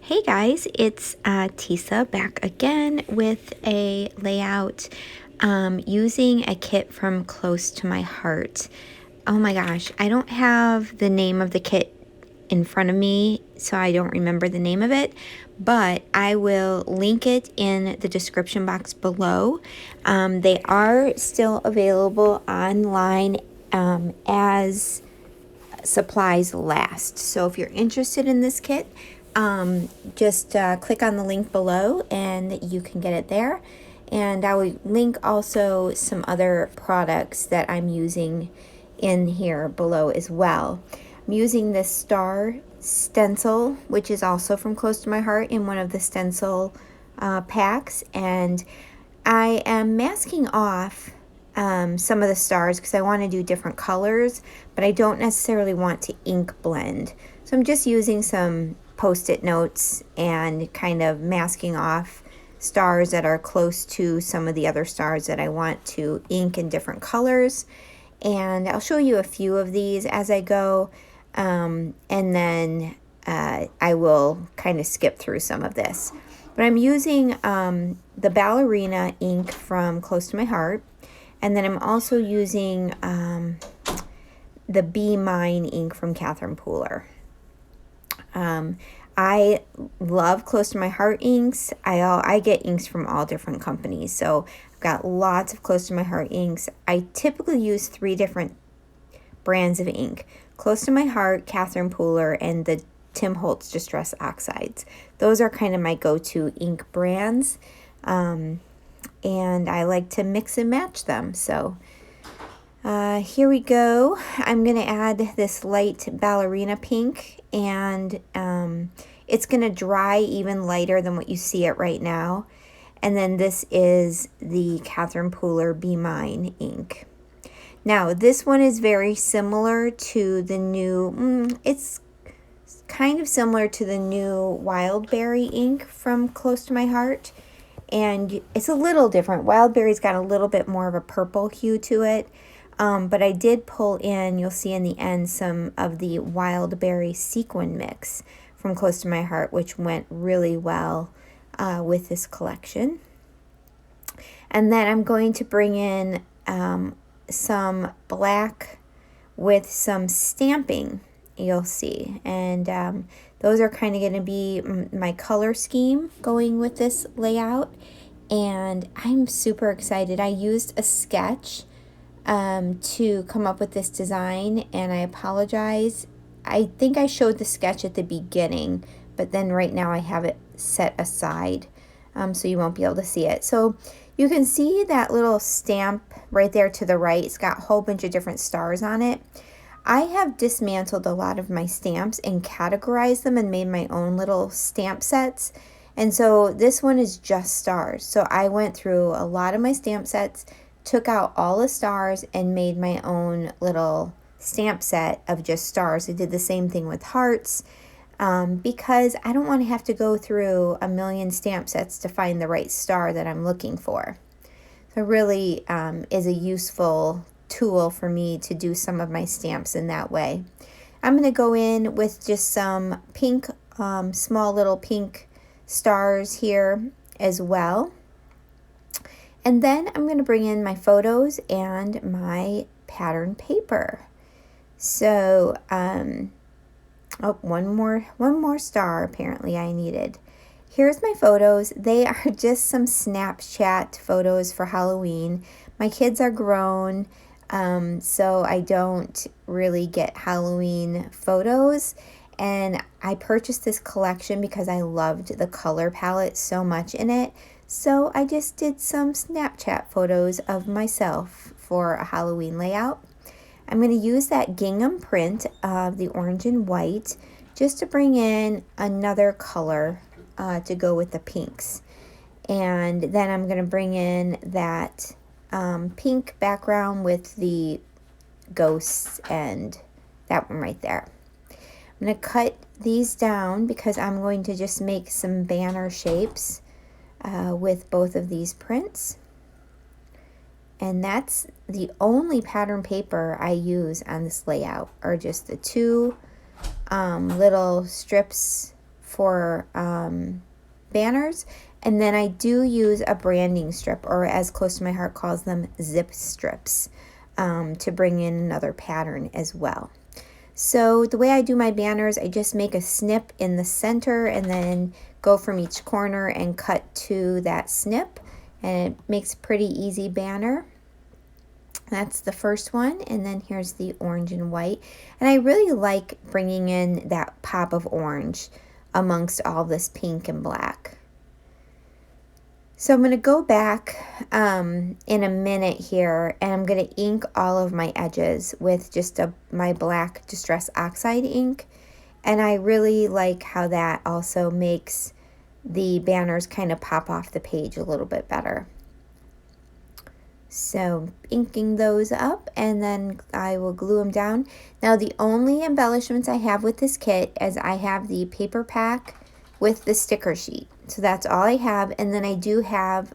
Hey guys, it's Tisa back again with a layout using a kit from Close to My Heart. Oh my gosh, I don't have the name of the kit in front of me, so I don't remember the name of it, but I will link it in the description box below. They are still available online as supplies last. So if you're interested in this kit, just click on the link below and you can get it there. And I will link also some other products that I'm using in here below as well. I'm using this star stencil, which is also from Close to My Heart, in one of the stencil packs, and I am masking off some of the stars because I want to do different colors, but I don't necessarily want to ink blend. So I'm just using some post-it notes and kind of masking off stars that are close to some of the other stars that I want to ink in different colors. And I'll show you a few of these as I go, and then I will kind of skip through some of this. But I'm using the ballerina ink from Close to My Heart, and then I'm also using the Be Mine ink from Catherine Pooler. I love Close to My Heart inks. I get inks from all different companies, so I've got lots of Close to My Heart inks. I typically use 3 different brands of ink: Close to My Heart, Catherine Pooler, and the Tim Holtz Distress Oxides. Those are kind of my go-to ink brands, and I like to mix and match them. So here we go. I'm going to add this light ballerina pink, and it's going to dry even lighter than what you see it right now. And then this is the Catherine Pooler Be Mine ink. Now this one is very similar to the new, it's kind of similar to the new Wildberry ink from Close to My Heart, and it's a little different. Wildberry's got a little bit more of a purple hue to it, but I did pull in, you'll see in the end, some of the Wildberry sequin mix from Close to My Heart, which went really well with this collection. And then I'm going to bring in some black with some stamping, you'll see, and those are kind of going to be my color scheme going with this layout, and I'm super excited. I used a sketch to come up with this design, and I apologize. I think I showed the sketch at the beginning, but then right now I have it set aside, so you won't be able to see it. So you can see that little stamp right there to the right. It's got a whole bunch of different stars on it. I have dismantled a lot of my stamps and categorized them and made my own little stamp sets. And so this one is just stars. So I went through a lot of my stamp sets, took out all the stars, and made my own little stamp set of just stars. I did the same thing with hearts, because I don't want to have to go through a million stamp sets to find the right star that I'm looking for. So it really is a useful tool for me to do some of my stamps in that way. I'm going to go in with just some pink, small little pink stars here as well. And then I'm going to bring in my photos and my pattern paper. So, oh, one more star apparently I needed. Here's my photos. They are just some Snapchat photos for Halloween. My kids are grown, so I don't really get Halloween photos. And I purchased this collection because I loved the color palette so much in it. So I just did some Snapchat photos of myself for a Halloween layout. I'm going to use that gingham print of the orange and white just to bring in another color to go with the pinks. And then I'm going to bring in that pink background with the ghosts and that one right there. I'm going to cut these down because I'm going to just make some banner shapes with both of these prints. And that's the only pattern paper I use on this layout, are just the 2 little strips for banners. And then I do use a branding strip, or as Close to My Heart calls them, zip strips, to bring in another pattern as well. So the way I do my banners, I just make a snip in the center and then go from each corner and cut to that snip, and it makes a pretty easy banner. That's the first one, and then here's the orange and white. And I really like bringing in that pop of orange amongst all this pink and black. So I'm going to go back in a minute here, and I'm going to ink all of my edges with just my black Distress Oxide ink. And I really like how that also makes the banners kind of pop off the page a little bit better. So inking those up, and then I will glue them down. Now the only embellishments I have with this kit is I have the paper pack with the sticker sheet. So that's all I have, and then I do have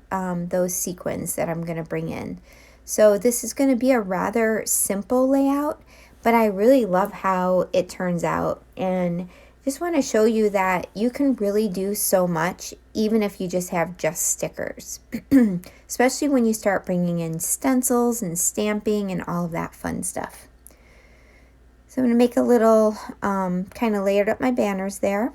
those sequins that I'm going to bring in. So this is going to be a rather simple layout, but I really love how it turns out, and just want to show you that you can really do so much even if you just have just stickers, especially when you start bringing in stencils and stamping and all of that fun stuff. So I'm going to make a little kind of layered up my banners there.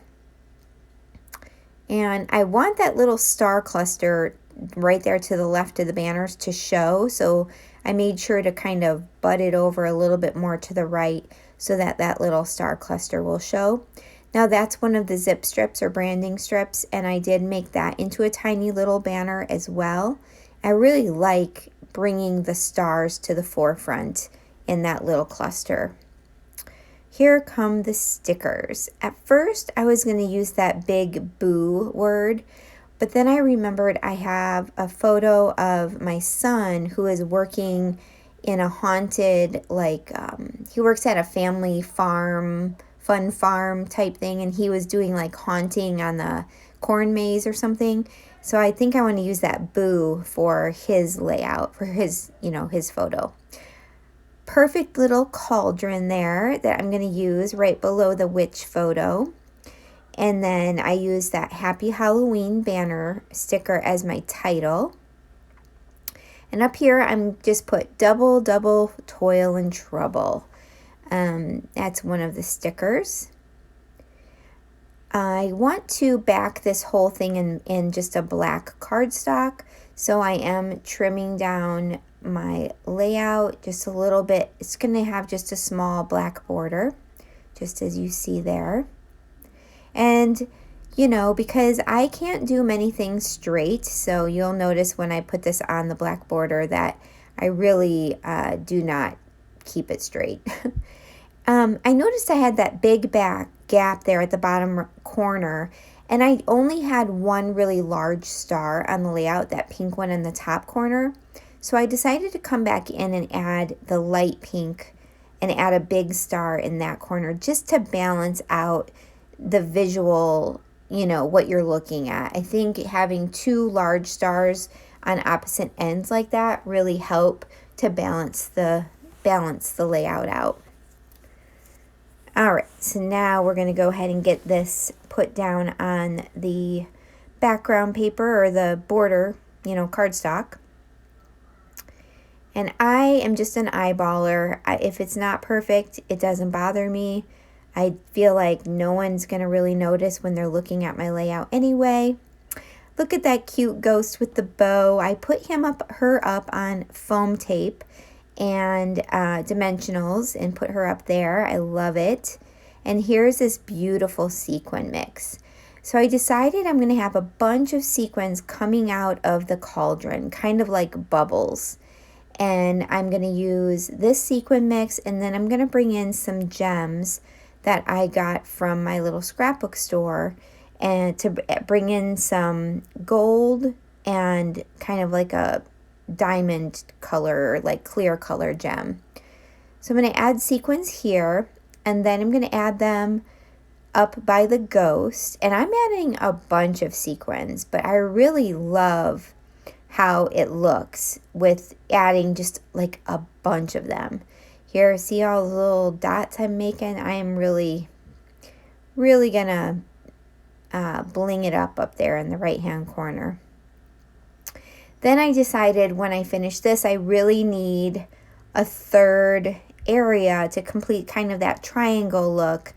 And I want that little star cluster right there to the left of the banners to show. So I made sure to kind of butt it over a little bit more to the right so that that little star cluster will show. Now that's one of the zip strips or branding strips, and I did make that into a tiny little banner as well. I really like bringing the stars to the forefront in that little cluster. Here come the stickers. At first, I was going to use that big boo word, but then I remembered I have a photo of my son who is working in a haunted, he works at a family farm, fun farm type thing, and he was doing like haunting on the corn maze or something. So I think I want to use that boo for his layout, for his, his photo. Perfect little cauldron there that I'm going to use right below the witch photo. And then I use that Happy Halloween banner sticker as my title. And up here I'm just put double, double, toil and trouble. That's one of the stickers. I want to back this whole thing in just a black cardstock. So I am trimming down my layout just a little bit. It's going to have just a small black border, just as you see there. And, because I can't do many things straight, so you'll notice when I put this on the black border that I really do not keep it straight. I noticed I had that big back gap there at the bottom corner, and I only had one really large star on the layout, that pink one in the top corner. So I decided to come back in and add the light pink and add a big star in that corner just to balance out the visual, what you're looking at. I think having two large stars on opposite ends like that really help to balance the layout out. All right, so now we're going to go ahead and get this put down on the background paper or the border, cardstock. And I am just an eyeballer. If it's not perfect, it doesn't bother me. I feel like no one's going to really notice when they're looking at my layout anyway. Look at that cute ghost with the bow. I put her up on foam tape and dimensionals and put her up there. I love it. And here's this beautiful sequin mix. So I decided I'm going to have a bunch of sequins coming out of the cauldron, kind of like bubbles. And I'm going to use this sequin mix, and then I'm going to bring in some gems that I got from my little scrapbook store, and to bring in some gold and kind of like a diamond color, like clear color gem. So I'm going to add sequins here, and then I'm going to add them up by the ghost. And I'm adding a bunch of sequins, but I really love how it looks with adding just like a bunch of them. Here, see all the little dots I'm making? I am really, really gonna bling it up there in the right hand corner. Then I decided when I finish this, I really need a third area to complete kind of that triangle look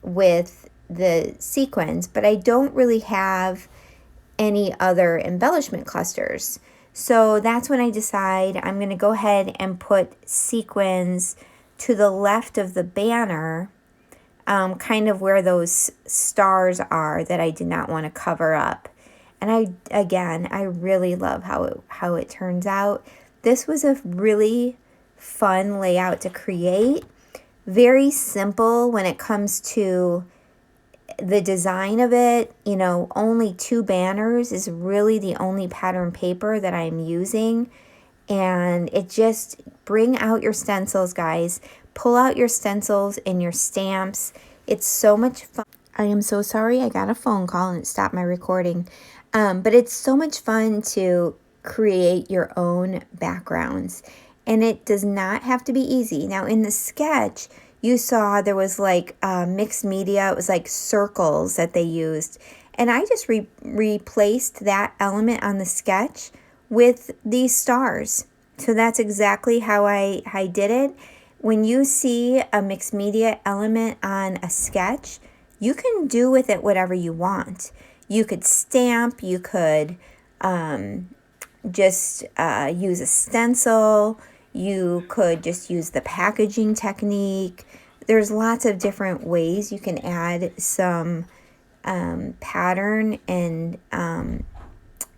with the sequins, but I don't really have any other embellishment clusters. So that's when I decide I'm going to go ahead and put sequins to the left of the banner, kind of where those stars are that I did not want to cover up. And I really love how it turns out. This was a really fun layout to create. Very simple when it comes to the design of it. You know, only 2 banners is really the only pattern paper that I'm using. And it just, bring out your stencils, guys. Pull out your stencils and your stamps. It's so much fun. I am so sorry, I got a phone call and it stopped my recording. But it's so much fun to create your own backgrounds. And it does not have to be easy. Now in the sketch, you saw there was like mixed media. It was like circles that they used. And I just replaced that element on the sketch with these stars. So that's exactly how I did it. When you see a mixed media element on a sketch, you can do with it whatever you want. You could stamp, you could just use a stencil, you could just use the packaging technique. There's lots of different ways you can add some pattern and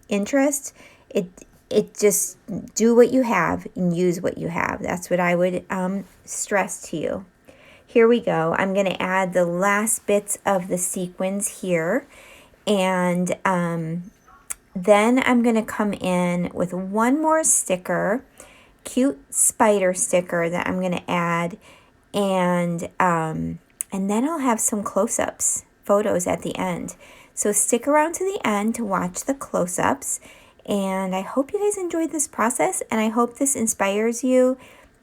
interest. It just, do what you have and use what you have. That's what I would stress to you. Here we go. I'm going to add the last bits of the sequins here. And then I'm going to come in with one more sticker, cute spider sticker that I'm going to add. And then I'll have some close-ups, photos at the end. So stick around to the end to watch the close-ups. And I hope you guys enjoyed this process, and I hope this inspires you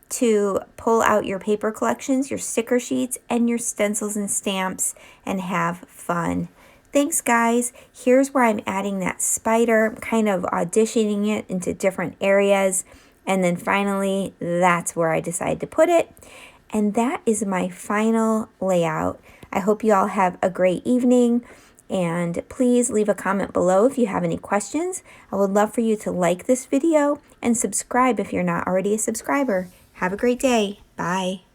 to pull out your paper collections, your sticker sheets, and your stencils and stamps and have fun. Thanks, guys. Here's where I'm adding that spider, kind of auditioning it into different areas. And then finally, that's where I decide to put it. And that is my final layout. I hope you all have a great evening. And please leave a comment below if you have any questions. I would love for you to like this video and subscribe if you're not already a subscriber. Have a great day. Bye.